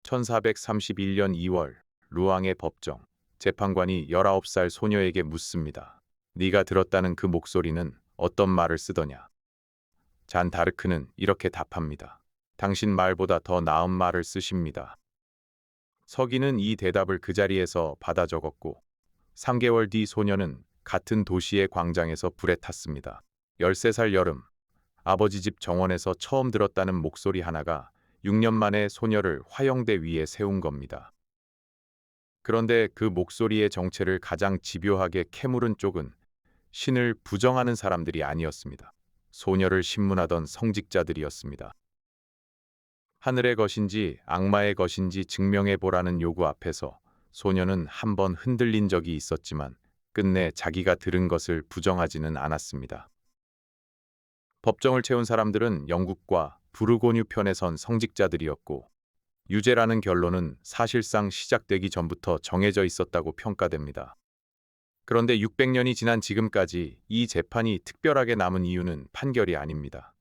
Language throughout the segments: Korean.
1431년 2월 루앙의 법정. 재판관이 19살 소녀에게 묻습니다. 네가 들었다는 그 목소리는 어떤 말을 쓰더냐? 잔 다르크는 이렇게 답합니다. 당신 말보다 더 나은 말을 쓰십니다. 서기는 이 대답을 그 자리에서 받아 적었고 3개월 뒤 소녀는 같은 도시의 광장에서 불에 탔습니다. 13살 여름, 아버지 집 정원에서 처음 들었다는 목소리 하나가 6년 만에 소녀를 화영대 위에 세운 겁니다. 그런데 그 목소리의 정체를 가장 집요하게 캐물은 쪽은 신을 부정하는 사람들이 아니었습니다. 소녀를 신문하던 성직자들이었습니다. 하늘의 것인지 악마의 것인지 증명해보라는 요구 앞에서 소녀는 한 번 흔들린 적이 있었지만 끝내 자기가 들은 것을 부정하지는 않았습니다. 법정을 채운 사람들은 영국과 부르고뉴 편에 선 성직자들이었고 유죄라는 결론은 사실상 시작되기 전부터 정해져 있었다고 평가됩니다. 그런데 600년이 지난 지금까지 이 재판이 특별하게 남은 이유는 판결이 아닙니다.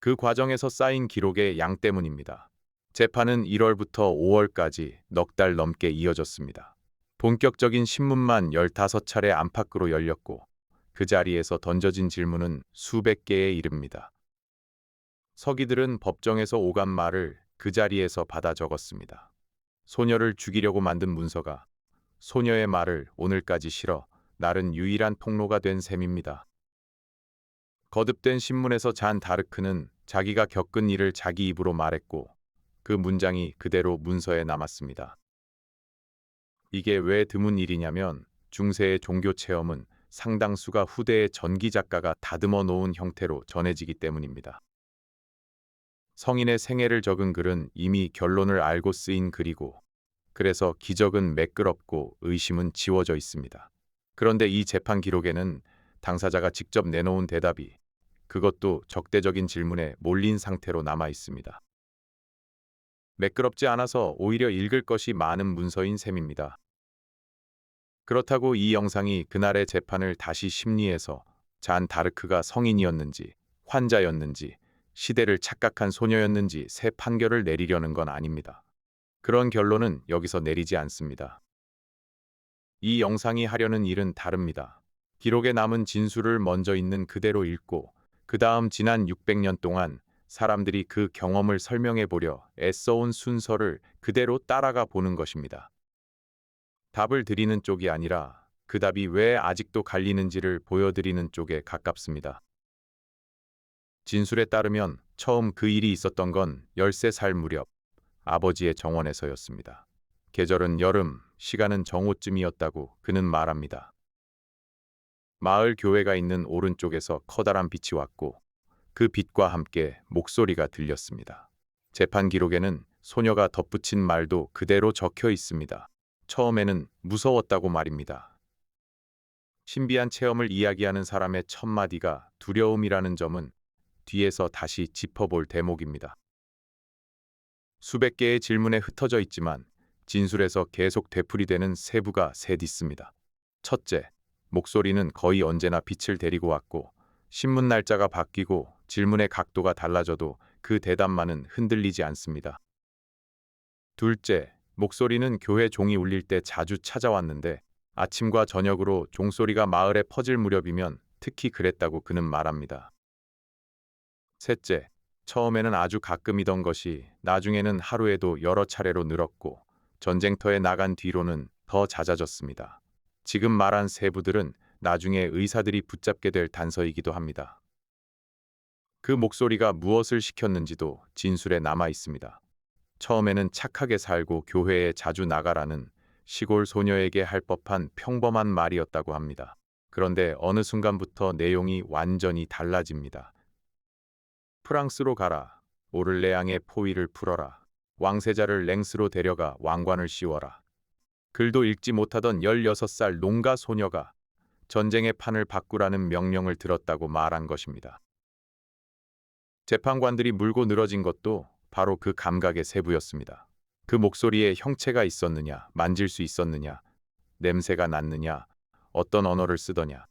그 과정에서 쌓인 기록의 양 때문입니다. 재판은 1월부터 5월까지 넉 달 넘게 이어졌습니다. 본격적인 신문만 15차례 안팎으로 열렸고 그 자리에서 던져진 질문은 수백 개에 이릅니다. 서기들은 법정에서 오간 말을 그 자리에서 받아 적었습니다. 소녀를 죽이려고 만든 문서가 소녀의 말을 오늘까지 실어 날은 유일한 통로가 된 셈입니다. 거듭된 신문에서 잔 다르크는 자기가 겪은 일을 자기 입으로 말했고 그 문장이 그대로 문서에 남았습니다. 이게 왜 드문 일이냐면 중세의 종교 체험은 상당수가 후대의 전기 작가가 다듬어 놓은 형태로 전해지기 때문입니다. 성인의 생애를 적은 글은 이미 결론을 알고 쓰인 글이고 그래서 기적은 매끄럽고 의심은 지워져 있습니다. 그런데 이 재판 기록에는 당사자가 직접 내놓은 대답이 그것도 적대적인 질문에 몰린 상태로 남아 있습니다. 매끄럽지 않아서 오히려 읽을 것이 많은 문서인 셈입니다. 그렇다고 이 영상이 그날의 재판을 다시 심리해서 잔 다르크가 성인이었는지 환자였는지 시대를 착각한 소녀였는지 새 판결을 내리려는 건 아닙니다. 그런 결론은 여기서 내리지 않습니다. 이 영상이 하려는 일은 다릅니다. 기록에 남은 진술을 먼저 있는 그대로 읽고 그 다음 지난 600년 동안 사람들이 그 경험을 설명해 보려 애써온 순서를 그대로 따라가 보는 것입니다. 답을 드리는 쪽이 아니라 그 답이 왜 아직도 갈리는지를 보여드리는 쪽에 가깝습니다. 진술에 따르면 처음 그 일이 있었던 건 13살 무렵 아버지의 정원에서였습니다. 계절은 여름, 시간은 정오쯤이었다고 그는 말합니다. 마을 교회가 있는 오른쪽에서 커다란 빛이 왔고 그 빛과 함께 목소리가 들렸습니다. 재판 기록에는 소녀가 덧붙인 말도 그대로 적혀 있습니다. 처음에는 무서웠다고 말입니다. 신비한 체험을 이야기하는 사람의 첫 마디가 두려움이라는 점은 뒤에서 다시 짚어볼 대목입니다. 수백 개의 질문에 흩어져 있지만 진술에서 계속 되풀이되는 세부가 셋 있습니다. 첫째, 목소리는 거의 언제나 빛을 데리고 왔고 신문 날짜가 바뀌고 질문의 각도가 달라져도 그 대답만은 흔들리지 않습니다. 둘째, 목소리는 교회 종이 울릴 때 자주 찾아왔는데 아침과 저녁으로 종소리가 마을에 퍼질 무렵이면 특히 그랬다고 그는 말합니다. 셋째, 처음에는 아주 가끔이던 것이 나중에는 하루에도 여러 차례로 늘었고 전쟁터에 나간 뒤로는 더 잦아졌습니다. 지금 말한 세부들은 나중에 의사들이 붙잡게 될 단서이기도 합니다. 그 목소리가 무엇을 시켰는지도 진술에 남아 있습니다. 처음에는 착하게 살고 교회에 자주 나가라는 시골 소녀에게 할 법한 평범한 말이었다고 합니다. 그런데 어느 순간부터 내용이 완전히 달라집니다. 프랑스로 가라. 오를레앙의 포위를 풀어라. 왕세자를 랭스로 데려가 왕관을 씌워라. 글도 읽지 못하던 16살 농가 소녀가 전쟁의 판을 바꾸라는 명령을 들었다고 말한 것입니다. 재판관들이 물고 늘어진 것도 바로 그 감각의 세부였습니다. 그 목소리에 형체가 있었느냐, 만질 수 있었느냐, 냄새가 났느냐, 어떤 언어를 쓰더냐.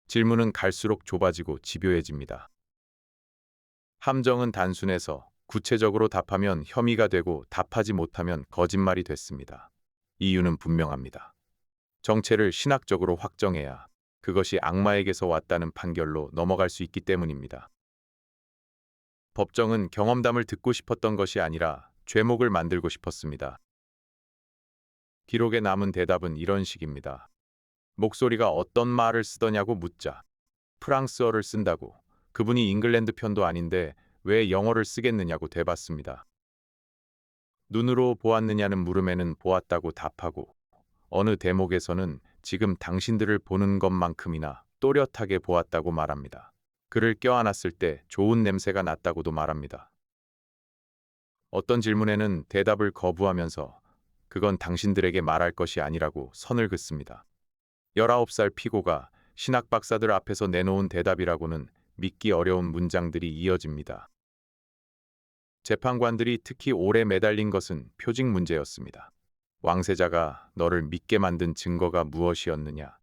질문은 갈수록 좁아지고 집요해집니다. 함정은 단순해서 구체적으로 답하면 혐의가 되고 답하지 못하면 거짓말이 됐습니다. 이유는 분명합니다. 정체를 신학적으로 확정해야 그것이 악마에게서 왔다는 판결로 넘어갈 수 있기 때문입니다. 법정은 경험담을 듣고 싶었던 것이 아니라 죄목을 만들고 싶었습니다. 기록에 남은 대답은 이런 식입니다. 목소리가 어떤 말을 쓰더냐고 묻자 프랑스어를 쓴다고, 그분이 잉글랜드 편도 아닌데 왜 영어를 쓰겠느냐고 대봤습니다. 눈으로 보았느냐는 물음에는 보았다고 답하고, 어느 대목에서는 지금 당신들을 보는 것만큼이나 또렷하게 보았다고 말합니다. 그를 껴안았을 때 좋은 냄새가 났다고도 말합니다. 어떤 질문에는 대답을 거부하면서 그건 당신들에게 말할 것이 아니라고 선을 긋습니다. 19살 피고가 신학 박사들 앞에서 내놓은 대답이라고는 믿기 어려운 문장들이 이어집니다. 재판관들이 특히 오래 매달린 것은 표직 문제였습니다. 왕세자가 너를 믿게 만든 증거가 무엇이었느냐?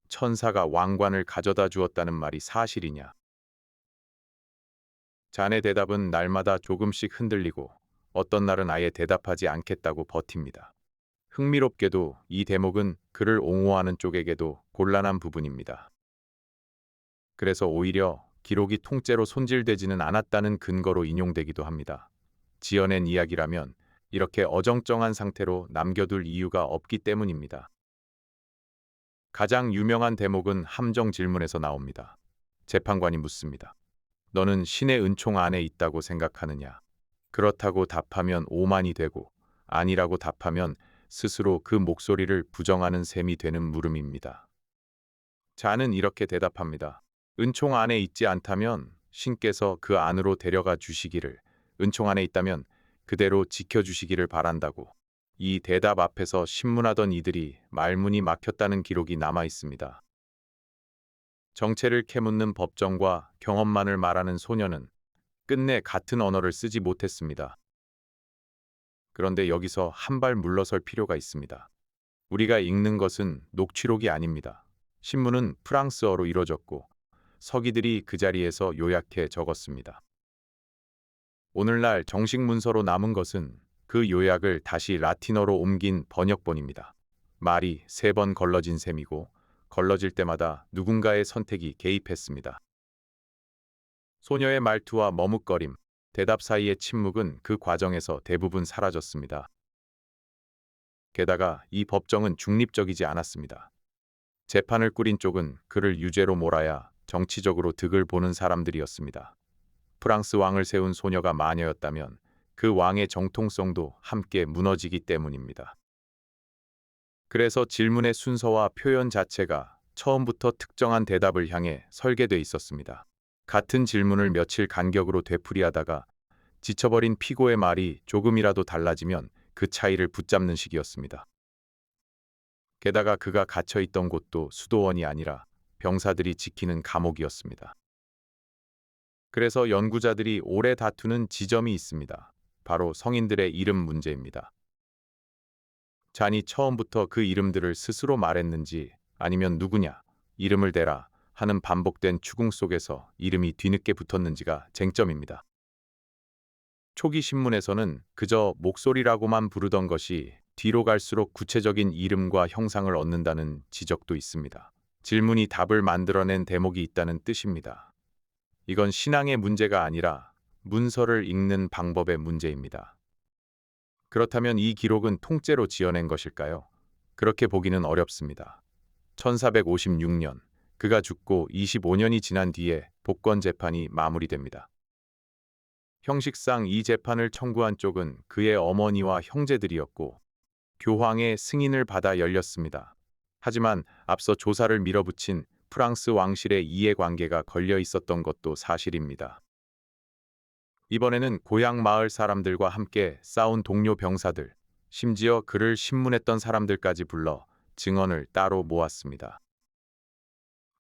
천사가 왕관을 가져다 주었다는 말이 사실이냐? 자네 대답은 날마다 조금씩 흔들리고 어떤 날은 아예 대답하지 않겠다고 버팁니다. 흥미롭게도 이 대목은 그를 옹호하는 쪽에게도 곤란한 부분입니다. 그래서 오히려 기록이 통째로 손질되지는 않았다는 근거로 인용되기도 합니다. 지어낸 이야기라면 이렇게 어정쩡한 상태로 남겨둘 이유가 없기 때문입니다. 가장 유명한 대목은 함정 질문에서 나옵니다. 재판관이 묻습니다. 너는 신의 은총 안에 있다고 생각하느냐? 그렇다고 답하면 오만이 되고, 아니라고 답하면 스스로 그 목소리를 부정하는 셈이 되는 물음입니다. 자는 이렇게 대답합니다. 은총 안에 있지 않다면 신께서 그 안으로 데려가 주시기를, 은총 안에 있다면 그대로 지켜주시기를 바란다고. 이 대답 앞에서 신문하던 이들이 말문이 막혔다는 기록이 남아 있습니다. 정체를 캐묻는 법정과 경험만을 말하는 소녀는 끝내 같은 언어를 쓰지 못했습니다. 그런데 여기서 한 발 물러설 필요가 있습니다. 우리가 읽는 것은 녹취록이 아닙니다. 신문은 프랑스어로 이루어졌고 서기들이 그 자리에서 요약해 적었습니다. 오늘날 정식 문서로 남은 것은 그 요약을 다시 라틴어로 옮긴 번역본입니다. 말이 3번 걸러진 셈이고 걸러질 때마다 누군가의 선택이 개입했습니다. 소녀의 말투와 머뭇거림, 대답 사이의 침묵은 그 과정에서 대부분 사라졌습니다. 게다가 이 법정은 중립적이지 않았습니다. 재판을 꾸린 쪽은 그를 유죄로 몰아야 정치적으로 득을 보는 사람들이었습니다. 프랑스 왕을 세운 소녀가 마녀였다면 그 왕의 정통성도 함께 무너지기 때문입니다. 그래서 질문의 순서와 표현 자체가 처음부터 특정한 대답을 향해 설계돼 있었습니다. 같은 질문을 며칠 간격으로 되풀이하다가 지쳐버린 피고의 말이 조금이라도 달라지면 그 차이를 붙잡는 식이었습니다. 게다가 그가 갇혀있던 곳도 수도원이 아니라 병사들이 지키는 감옥이었습니다. 그래서 연구자들이 오래 다투는 지점이 있습니다. 바로 성인들의 이름 문제입니다. 잔이 처음부터 그 이름들을 스스로 말했는지 아니면 누구냐, 이름을 대라 하는 반복된 추궁 속에서 이름이 뒤늦게 붙었는지가 쟁점입니다. 초기 신문에서는 그저 목소리라고만 부르던 것이 뒤로 갈수록 구체적인 이름과 형상을 얻는다는 지적도 있습니다. 질문이 답을 만들어낸 대목이 있다는 뜻입니다. 이건 신앙의 문제가 아니라 문서를 읽는 방법의 문제입니다. 그렇다면 이 기록은 통째로 지어낸 것일까요? 그렇게 보기는 어렵습니다. 1456년, 그가 죽고 25년이 지난 뒤에 복권 재판이 마무리됩니다. 형식상 이 재판을 청구한 쪽은 그의 어머니와 형제들이었고 교황의 승인을 받아 열렸습니다. 하지만 앞서 조사를 밀어붙인 프랑스 왕실의 이해관계가 걸려 있었던 것도 사실입니다. 이번에는 고향 마을 사람들과 함께 싸운 동료 병사들, 심지어 그를 신문했던 사람들까지 불러 증언을 따로 모았습니다.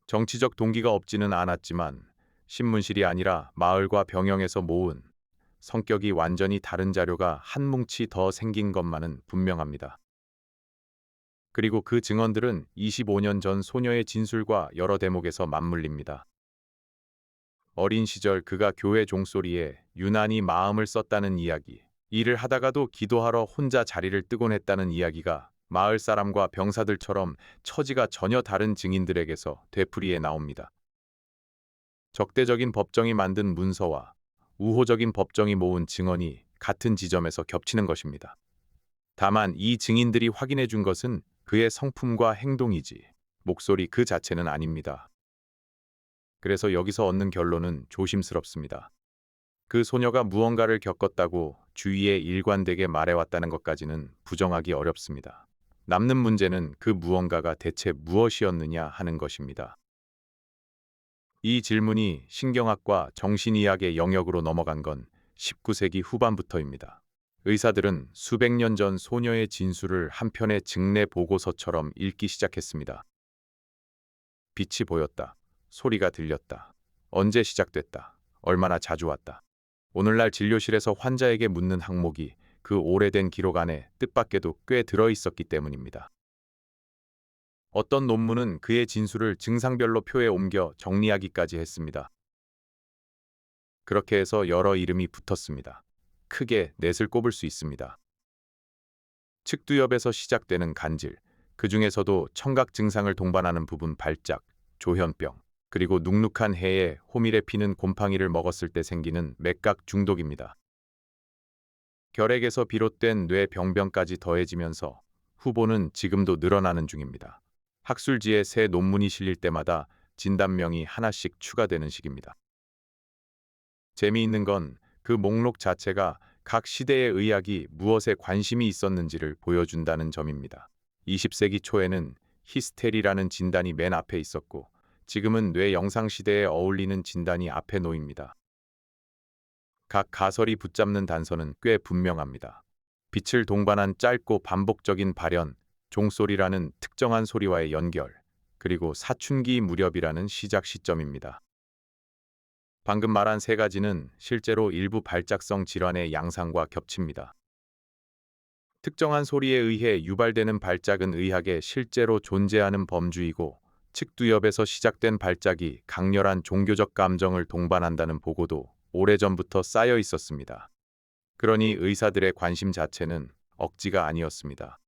정치적 동기가 없지는 않았지만 신문실이 아니라 마을과 병영에서 모은 성격이 완전히 다른 자료가 한 뭉치 더 생긴 것만은 분명합니다. 그리고 그 증언들은 25년 전 소녀의 진술과 여러 대목에서 맞물립니다. 어린 시절 그가 교회 종소리에 유난히 마음을 썼다는 이야기, 일을 하다가도 기도하러 혼자 자리를 뜨곤 했다는 이야기가 마을 사람과 병사들처럼 처지가 전혀 다른 증인들에게서 되풀이해 나옵니다. 적대적인 법정이 만든 문서와 우호적인 법정이 모은 증언이 같은 지점에서 겹치는 것입니다. 다만 이 증인들이 확인해 준 것은 그의 성품과 행동이지 목소리 그 자체는 아닙니다. 그래서 여기서 얻는 결론은 조심스럽습니다. 그 소녀가 무언가를 겪었다고 주위에 일관되게 말해왔다는 것까지는 부정하기 어렵습니다. 남는 문제는 그 무언가가 대체 무엇이었느냐 하는 것입니다. 이 질문이 신경학과 정신의학의 영역으로 넘어간 건 19세기 후반부터입니다. 의사들은 수백 년 전 소녀의 진술을 한 편의 증례 보고서처럼 읽기 시작했습니다. 빛이 보였다. 소리가 들렸다. 언제 시작됐다. 얼마나 자주 왔다. 오늘날 진료실에서 환자에게 묻는 항목이 그 오래된 기록 안에 뜻밖에도 꽤 들어있었기 때문입니다. 어떤 논문은 그의 진술을 증상별로 표에 옮겨 정리하기까지 했습니다. 그렇게 해서 여러 이름이 붙었습니다. 크게 넷을 꼽을 수 있습니다. 측두엽에서 시작되는 간질, 그 중에서도 청각 증상을 동반하는 부분 발작, 조현병, 그리고 눅눅한 해에 호밀에 피는 곰팡이를 먹었을 때 생기는 맥각 중독입니다. 결핵에서 비롯된 뇌 병변까지 더해지면서 후보는 지금도 늘어나는 중입니다. 학술지에 새 논문이 실릴 때마다 진단명이 하나씩 추가되는 시기입니다. 재미있는 건 그 목록 자체가 각 시대의 의학이 무엇에 관심이 있었는지를 보여준다는 점입니다. 20세기 초에는 히스테리라는 진단이 맨 앞에 있었고 지금은 뇌 영상 시대에 어울리는 진단이 앞에 놓입니다. 각 가설이 붙잡는 단서는 꽤 분명합니다. 빛을 동반한 짧고 반복적인 발현, 종소리라는 특정한 소리와의 연결, 그리고 사춘기 무렵이라는 시작 시점입니다. 방금 말한 세 가지는 실제로 일부 발작성 질환의 양상과 겹칩니다. 특정한 소리에 의해 유발되는 발작은 의학에 실제로 존재하는 범주이고 측두엽에서 시작된 발작이 강렬한 종교적 감정을 동반한다는 보고도 오래전부터 쌓여 있었습니다. 그러니 의사들의 관심 자체는 억지가 아니었습니다.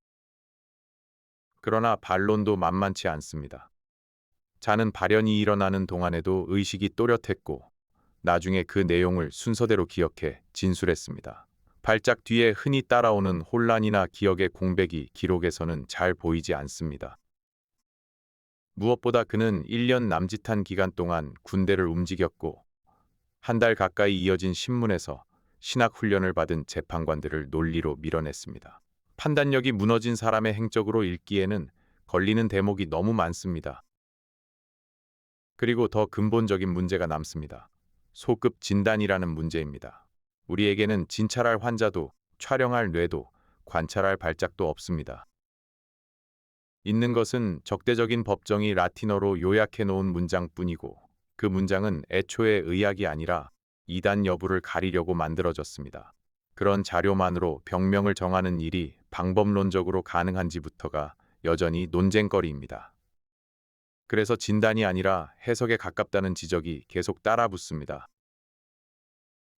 그러나 반론도 만만치 않습니다. 자는 발현이 일어나는 동안에도 의식이 또렷했고 나중에 그 내용을 순서대로 기억해 진술했습니다. 발작 뒤에 흔히 따라오는 혼란이나 기억의 공백이 기록에서는 잘 보이지 않습니다. 무엇보다 그는 1년 남짓한 기간 동안 군대를 움직였고 한 달 가까이 이어진 신문에서 신학 훈련을 받은 재판관들을 논리로 밀어냈습니다. 판단력이 무너진 사람의 행적으로 읽기에는 걸리는 대목이 너무 많습니다. 그리고 더 근본적인 문제가 남습니다. 소급 진단이라는 문제입니다. 우리에게는 진찰할 환자도, 촬영할 뇌도, 관찰할 발작도 없습니다. 있는 것은 적대적인 법정이 라틴어로 요약해 놓은 문장뿐이고 그 문장은 애초에 의학이 아니라 이단 여부를 가리려고 만들어졌습니다. 그런 자료만으로 병명을 정하는 일이 방법론적으로 가능한지부터가 여전히 논쟁거리입니다. 그래서 진단이 아니라 해석에 가깝다는 지적이 계속 따라붙습니다.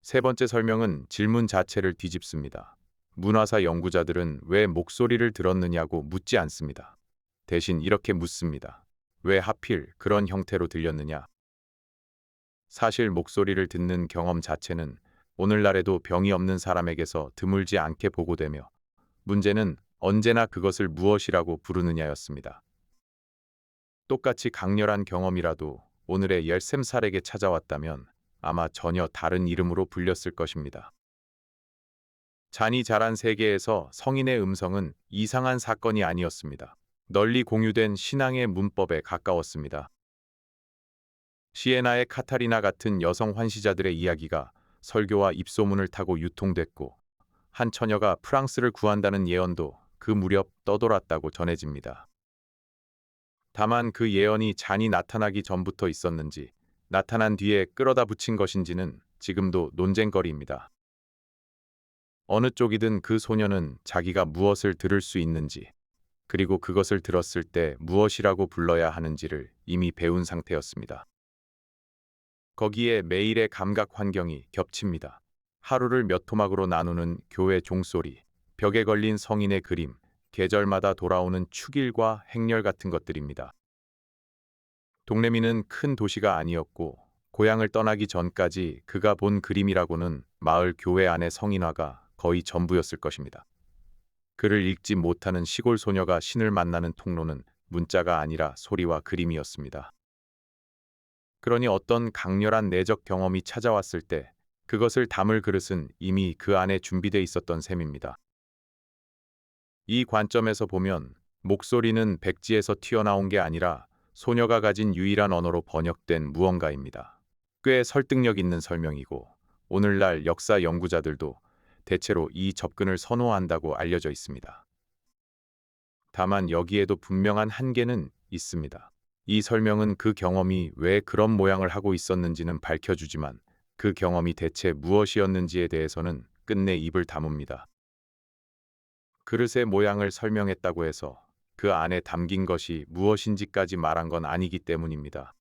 세 번째 설명은 질문 자체를 뒤집습니다. 문화사 연구자들은 왜 목소리를 들었느냐고 묻지 않습니다. 대신 이렇게 묻습니다. 왜 하필 그런 형태로 들렸느냐? 사실 목소리를 듣는 경험 자체는 오늘날에도 병이 없는 사람에게서 드물지 않게 보고되며 문제는 언제나 그것을 무엇이라고 부르느냐였습니다. 똑같이 강렬한 경험이라도 오늘의 13살에게 찾아왔다면 아마 전혀 다른 이름으로 불렸을 것입니다. 잔이 자란 세계에서 성인의 음성은 이상한 사건이 아니었습니다. 널리 공유된 신앙의 문법에 가까웠습니다. 시에나의 카타리나 같은 여성 환시자들의 이야기가 설교와 입소문을 타고 유통됐고 한 처녀가 프랑스를 구한다는 예언도 그 무렵 떠돌았다고 전해집니다. 다만 그 예언이 잔이 나타나기 전부터 있었는지 나타난 뒤에 끌어다 붙인 것인지는 지금도 논쟁거리입니다. 어느 쪽이든 그 소녀는 자기가 무엇을 들을 수 있는지 그리고 그것을 들었을 때 무엇이라고 불러야 하는지를 이미 배운 상태였습니다. 거기에 매일의 감각 환경이 겹칩니다. 하루를 몇 토막으로 나누는 교회 종소리, 벽에 걸린 성인의 그림, 계절마다 돌아오는 축일과 행렬 같은 것들입니다. 동래미는 큰 도시가 아니었고 고향을 떠나기 전까지 그가 본 그림이라고는 마을 교회 안의 성인화가 거의 전부였을 것입니다. 글을 읽지 못하는 시골 소녀가 신을 만나는 통로는 문자가 아니라 소리와 그림이었습니다. 그러니 어떤 강렬한 내적 경험이 찾아왔을 때 그것을 담을 그릇은 이미 그 안에 준비돼 있었던 셈입니다. 이 관점에서 보면 목소리는 백지에서 튀어나온 게 아니라 소녀가 가진 유일한 언어로 번역된 무언가입니다. 꽤 설득력 있는 설명이고 오늘날 역사 연구자들도 대체로 이 접근을 선호한다고 알려져 있습니다. 다만 여기에도 분명한 한계는 있습니다. 이 설명은 그 경험이 왜 그런 모양을 하고 있었는지는 밝혀주지만 그 경험이 대체 무엇이었는지에 대해서는 끝내 입을 다뭅니다. 그릇의 모양을 설명했다고 해서 그 안에 담긴 것이 무엇인지까지 말한 건 아니기 때문입니다.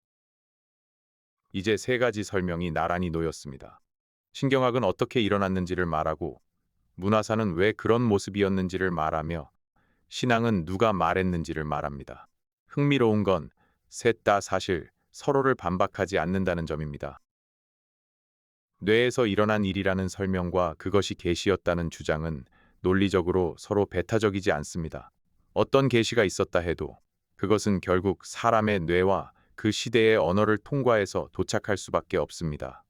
이제 세 가지 설명이 나란히 놓였습니다. 신경학은 어떻게 일어났는지를 말하고, 문화사는 왜 그런 모습이었는지를 말하며, 신앙은 누가 말했는지를 말합니다. 흥미로운 건 셋 다 사실 서로를 반박하지 않는다는 점입니다. 뇌에서 일어난 일이라는 설명과 그것이 계시였다는 주장은 논리적으로 서로 배타적이지 않습니다. 어떤 계시가 있었다 해도 그것은 결국 사람의 뇌와 그 시대의 언어를 통과해서 도착할 수밖에 없습니다.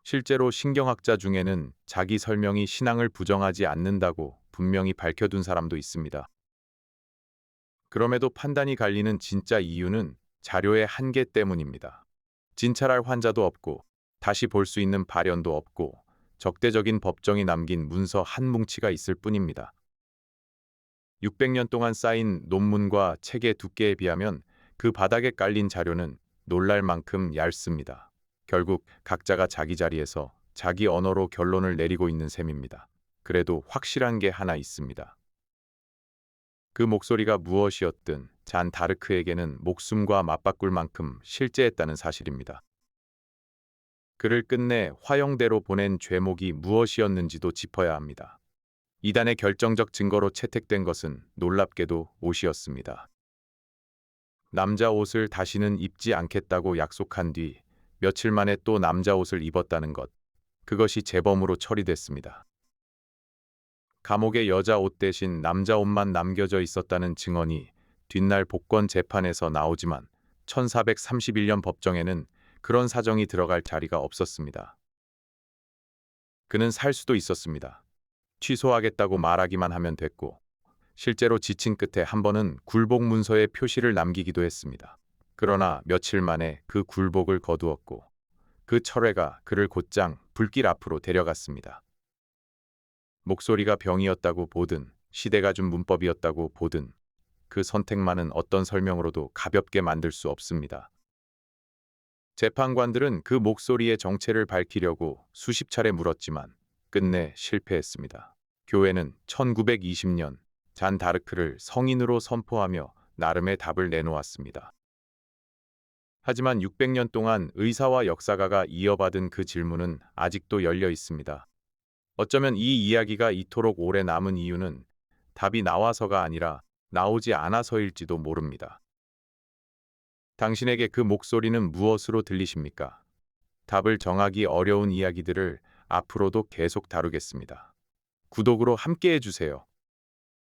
실제로 신경학자 중에는 자기 설명이 신앙을 부정하지 않는다고 분명히 밝혀둔 사람도 있습니다. 그럼에도 판단이 갈리는 진짜 이유는 자료의 한계 때문입니다. 진찰할 환자도 없고 다시 볼 수 있는 발현도 없고 적대적인 법정이 남긴 문서 한 뭉치가 있을 뿐입니다. 600년 동안 쌓인 논문과 책의 두께에 비하면 그 바닥에 깔린 자료는 놀랄 만큼 얇습니다. 결국 각자가 자기 자리에서 자기 언어로 결론을 내리고 있는 셈입니다. 그래도 확실한 게 하나 있습니다. 그 목소리가 무엇이었든 잔 다르크에게는 목숨과 맞바꿀 만큼 실제했다는 사실입니다. 그를 끝내 화형대로 보낸 죄목이 무엇이었는지도 짚어야 합니다. 이단의 결정적 증거로 채택된 것은 놀랍게도 옷이었습니다. 남자 옷을 다시는 입지 않겠다고 약속한 뒤 며칠 만에 또 남자 옷을 입었다는 것, 그것이 재범으로 처리됐습니다. 감옥에 여자 옷 대신 남자 옷만 남겨져 있었다는 증언이 뒷날 복권 재판에서 나오지만 1431년 법정에는 그런 사정이 들어갈 자리가 없었습니다. 그는 살 수도 있었습니다. 취소하겠다고 말하기만 하면 됐고, 실제로 지친 끝에 한 번은 굴복 문서에 표시를 남기기도 했습니다. 그러나 며칠 만에 그 굴복을 거두었고, 그 철회가 그를 곧장 불길 앞으로 데려갔습니다. 목소리가 병이었다고 보든, 시대가 준 문법이었다고 보든, 그 선택만은 어떤 설명으로도 가볍게 만들 수 없습니다. 재판관들은 그 목소리의 정체를 밝히려고 수십 차례 물었지만 끝내 실패했습니다. 교회는 1920년 잔 다르크를 성인으로 선포하며 나름의 답을 내놓았습니다. 하지만 600년 동안 의사와 역사가가 이어받은 그 질문은 아직도 열려 있습니다. 어쩌면 이 이야기가 이토록 오래 남은 이유는 답이 나와서가 아니라 나오지 않아서일지도 모릅니다. 당신에게 그 목소리는 무엇으로 들리십니까? 답을 정하기 어려운 이야기들을 앞으로도 계속 다루겠습니다. 구독으로 함께 해주세요.